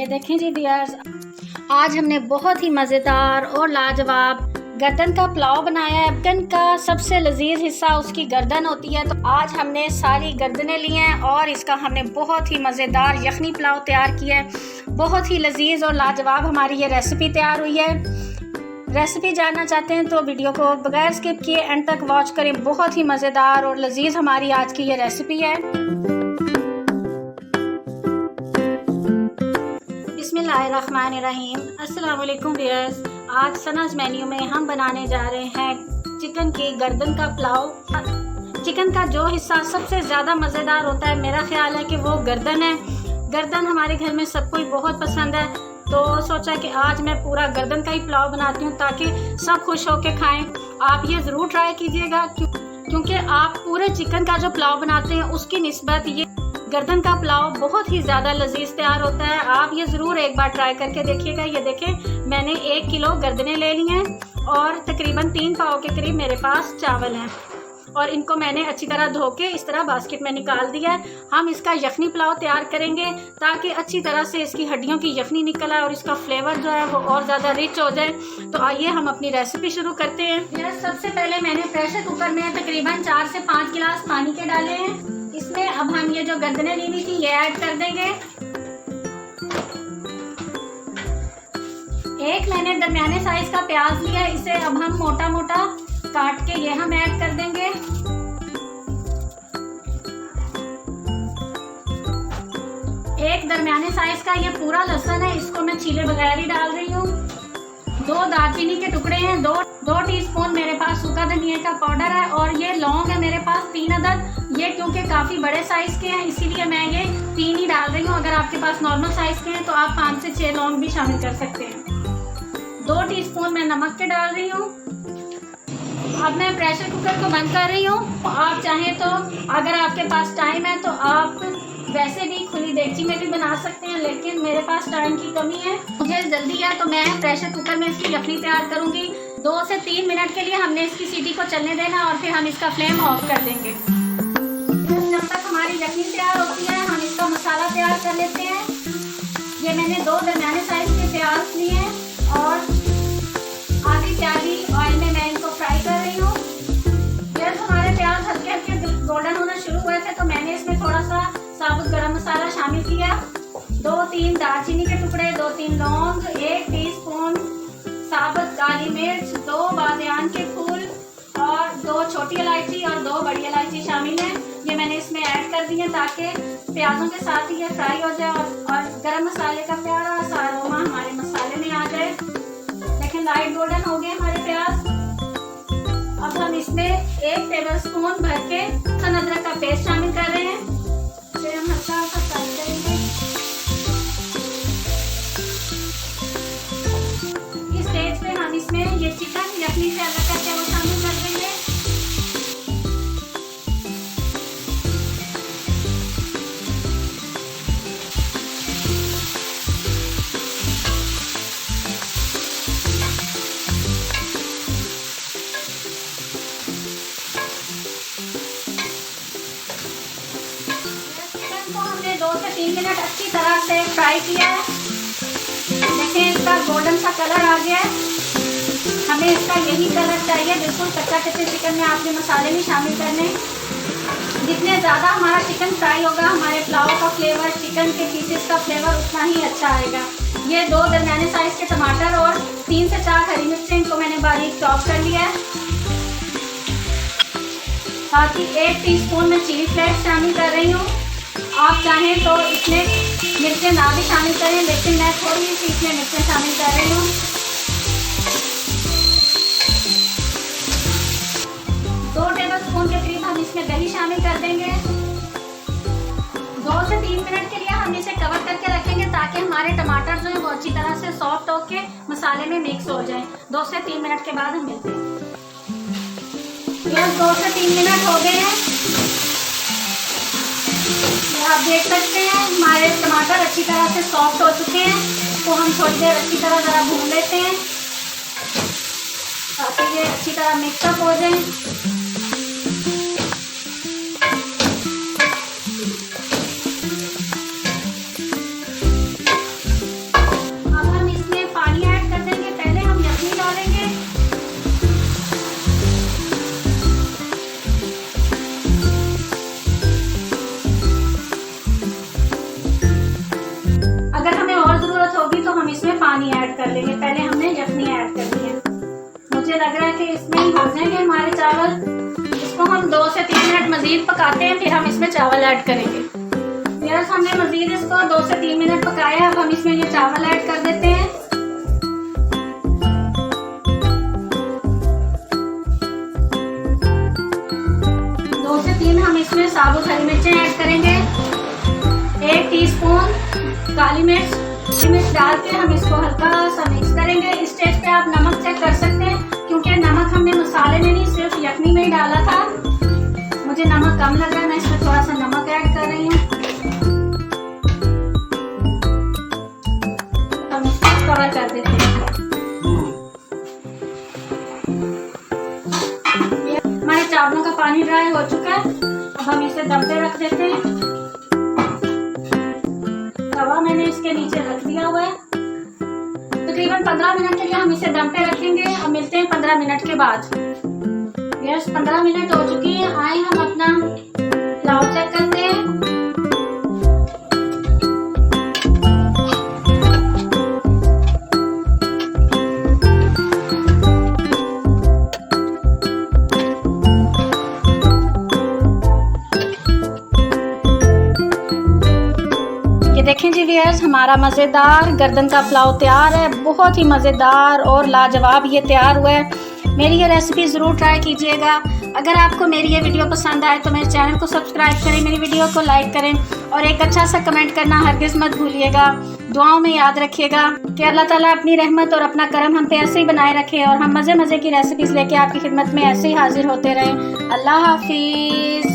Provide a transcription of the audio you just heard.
ये देखें जी डियर्स, आज हमने बहुत ही मज़ेदार और लाजवाब गर्दन का पुलाव बनाया है। गर्दन का सबसे लजीज हिस्सा उसकी गर्दन होती है, तो आज हमने सारी गर्दनें ली हैं और इसका हमने बहुत ही मज़ेदार यखनी पुलाव तैयार किया है। बहुत ही लजीज और लाजवाब हमारी ये रेसिपी तैयार हुई है। रेसिपी जानना चाहते हैं तो वीडियो को बगैर स्किप किए एंड तक वॉच करें। बहुत ही मज़ेदार और लजीज हमारी आज की ये रेसिपी है। बिस्मिल्लाहिर्रहमानिर्रहीम। अस्सलाम वालेकुम व्यूअर्स। आज सनाज मेन्यू में हम बनाने जा रहे हैं चिकन की गर्दन का पुलाव। चिकन का जो हिस्सा सबसे ज़्यादा मज़ेदार होता है, मेरा ख्याल है कि वो गर्दन है। गर्दन हमारे घर में सबको ही बहुत पसंद है, तो सोचा कि आज मैं पूरा गर्दन का ही पुलाव बनाती हूँ ताकि सब खुश होकर खाएं। आप ये ज़रूर ट्राई कीजिएगा क्योंकि आप पूरे चिकन का जो पुलाव बनाते हैं उसकी निस्बत ये गर्दन का पुलाव बहुत ही ज़्यादा लजीज तैयार होता है। आप ये ज़रूर एक बार ट्राई करके देखिएगा। ये देखें, मैंने 1 किलो गर्दनें ले ली हैं और तकरीबन 3 पाव के करीब मेरे पास चावल हैं और इनको मैंने अच्छी तरह धो के इस तरह बास्केट में निकाल दिया है। हम इसका यखनी पुलाव तैयार करेंगे ताकि अच्छी तरह से इसकी हड्डियों की यखनी निकल आए और इसका फ्लेवर जो है वो और ज़्यादा रिच हो जाए। तो आइए हम अपनी रेसिपी शुरू करते हैं। सबसे पहले मैंने प्रेशर कुकर में तकरीबन 4 से 5 गिलास पानी के डाले हैं। इसमें अब हम ये जो गर्दनें ली हुई थी ये ऐड कर देंगे। एक मैंने दरमियाने साइज का प्याज लिया, इसे अब हम मोटा मोटा काट के ये हम ऐड कर देंगे। एक दरमियाने साइज का ये पूरा लहसुन है, इसको मैं छीले बगैर ही डाल रही हूँ। 2 दालचीनी के टुकड़े हैं, 2 टीस्पून मेरे पास सूखा धनिया का पाउडर है और ये लौंग है मेरे पास 3 अदद। ये क्योंकि काफ़ी बड़े साइज़ के हैं इसीलिए मैं ये 3 ही डाल रही हूँ। अगर आपके पास नॉर्मल साइज़ के हैं तो आप 5 से 6 लौंग भी शामिल कर सकते हैं। 2 टीस्पून मैं नमक के डाल रही हूँ। अब मैं प्रेशर कुकर को बंद कर रही हूँ। आप चाहें तो अगर आपके पास टाइम है तो आप वैसे भी खुली देगची में भी बना सकते हैं, लेकिन मेरे पास टाइम की कमी है, मुझे जल्दी है, तो मैं प्रेशर कुकर में इसकी यखनी तैयार करूँगी। 2 से 3 मिनट के लिए हमने इसकी सीटी को चलने देना और फिर हम इसका फ्लेम ऑफ कर देंगे। जब तक हमारी यखनी तैयार होती है हम इसका मसाला तैयार कर लेते हैं। ये मैंने 2 दरमियाने साइज के प्याज लिए हैं और आधी प्याजी ऑयल में मैं इनको फ्राई कर रही हूँ। जब हमारे प्याज हल्के हल्के गोल्डन होना शुरू हुए थे तो मैंने इसमें थोड़ा सा साबुत गरम मसाला शामिल किया। 2-3 दालचीनी के टुकड़े, 2-3 लौंग, 1 टीस्पून साबुत काली मिर्च, 2 बादियान के फूल और 2 छोटी इलायची और 2 बड़ी इलायची शामिल हैं। ये मैंने इसमें ऐड कर दी है ताकि प्याजों के साथ ही ये फ्राई हो जाए और गरम मसाले का प्यारा सा अरोमा हमारे मसाले में आ जाए। लेकिन लाइट गोल्डन हो गए हमारे प्याज। अब हम इसमें 1 टेबलस्पून भर के लहसुन अदरक का पेस्ट शामिल कर रहे हैं। फिर हम हल्का सा फ्राई करेंगे। इस स्टेज पे हम इसमें ये चिकन यखनी से अलग करके वो शामिल कर देंगे। हमने 2 से 3 मिनट अच्छी तरह से फ्राई किया है। देखें इसका गोल्डन सा कलर आ गया है। हमें इसका यही कलर चाहिए, बिल्कुल कच्चा कच्चे चिकन में आपने मसाले नहीं शामिल करने। जितने ज़्यादा हमारा चिकन फ्राई होगा हमारे पुलाव का फ्लेवर, चिकन के पीसेस का फ्लेवर उतना ही अच्छा आएगा। ये 2 दरमियाने साइज के टमाटर और 3 से 4 हरी मिर्चें, इनको मैंने बारीक चॉप कर लिया है। साथ ही 1 टीस्पून में चिली फ्लेक्स शामिल कर रही हूँ। आप चाहें तो इसमें मिर्चें ना भी शामिल करें, लेकिन मैं थोड़ी सी इसमें मिर्चें शामिल कर रही हूँ। 2 टेबलस्पून के करीब हम इसमें दही शामिल कर देंगे। 2 से 3 मिनट के लिए हम इसे कवर करके रखेंगे ताकि हमारे टमाटर जो है वो अच्छी तरह से सॉफ्ट होके मसाले में मिक्स हो जाए। 2 से 3 मिनट के बाद हम मिलते हैं। बस 2 से 3 मिनट हो गए हैं। आप देख सकते हैं हमारे टमाटर अच्छी तरह से सॉफ्ट हो चुके हैं, तो हम थोड़ी देर अच्छी तरह ज़रा भून लेते हैं ताकि ये अच्छी तरह मिक्सअप हो जाए। कि इसमें ही हो जाएंगे हमारे चावल। इसको हम 2 से 3 मिनट मज़ीद पकाते हैं, फिर हम इसमें चावल ऐड करेंगे। यार हमने मज़ीद इसको 2 से 3 मिनट पकाया। अब हम इसमें ये चावल ऐड कर देते हैं। हम इसमें साबुत हरी मिर्चें ऐड करेंगे। 1 टीस्पून काली मिर्च डाल के हम इसको हल्का सा मिक्स करेंगे। इस स्टेज पे आप नमक चेक कर सकते हैं, क्योंकि नमक हमने मसाले में नहीं, सिर्फ यखनी में ही डाला था। मुझे नमक कम लग रहा है, मैं इसमें थोड़ा सा नमक ऐड कर रही हूँ। हम इसको कवर कर देते हैं। हमारे चावलों का पानी ड्राई हो चुका है। अब हम इसे दम पे रख देते हैं। तवा मैंने इसके नीचे रख दिया हुआ है। तकरीबन 15 मिनट के लिए हम इसे दम पे रखेंगे। अब मिलते हैं 15 मिनट के बाद। यस, 15 मिनट हो चुकी है। आए हम अपना पुलाव चेक करते हैं। देखें जी व्यूअर्स, हमारा मज़ेदार गर्दन का पुलाव तैयार है। बहुत ही मज़ेदार और लाजवाब ये तैयार हुआ है। मेरी ये रेसिपी ज़रूर ट्राई कीजिएगा। अगर आपको मेरी ये वीडियो पसंद आए तो मेरे चैनल को सब्सक्राइब करें, मेरी वीडियो को लाइक करें और एक अच्छा सा कमेंट करना हरगिज़ मत भूलिएगा। दुआओं में याद रखिएगा कि अल्लाह ताला अपनी रहमत और अपना करम हम पे ऐसे ही बनाए रखे और हम मज़े मज़े की रेसिपीज़ लेके आपकी खिदमत में ऐसे ही हाजिर होते रहें। अल्लाह हाफिज़।